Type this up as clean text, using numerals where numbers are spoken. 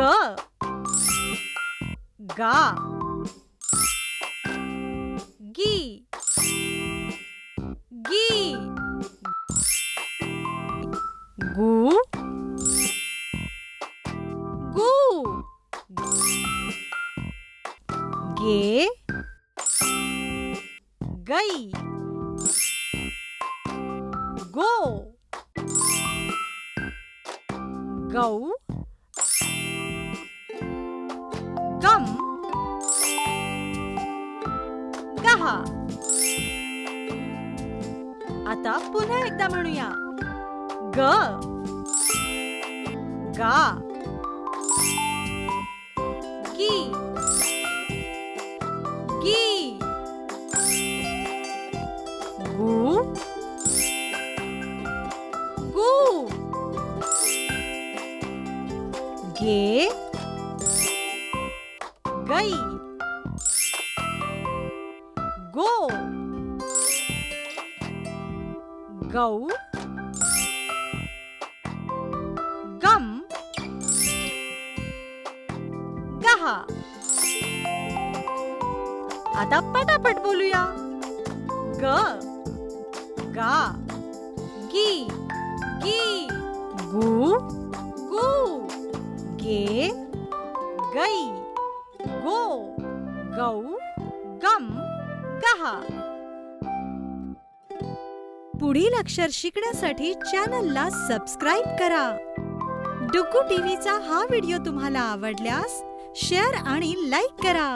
ग गा गी गी गु गु गे गई गो गौ गम गहा. आता पुन्हा एकदा म्हणूया. ग गा गी गी गु गु गे गई गो गौ गम गहा. आता पटापट बोलूया. ग गा गी गी गु गु गे गई गो गौ गम गहा. पुढील अक्षर शिकण्यासाठी चॅनलला सबस्क्राईब करा. डुग्गू टीव्हीचा हा व्हिडिओ तुम्हाला आवडल्यास शेअर आणि लाईक करा.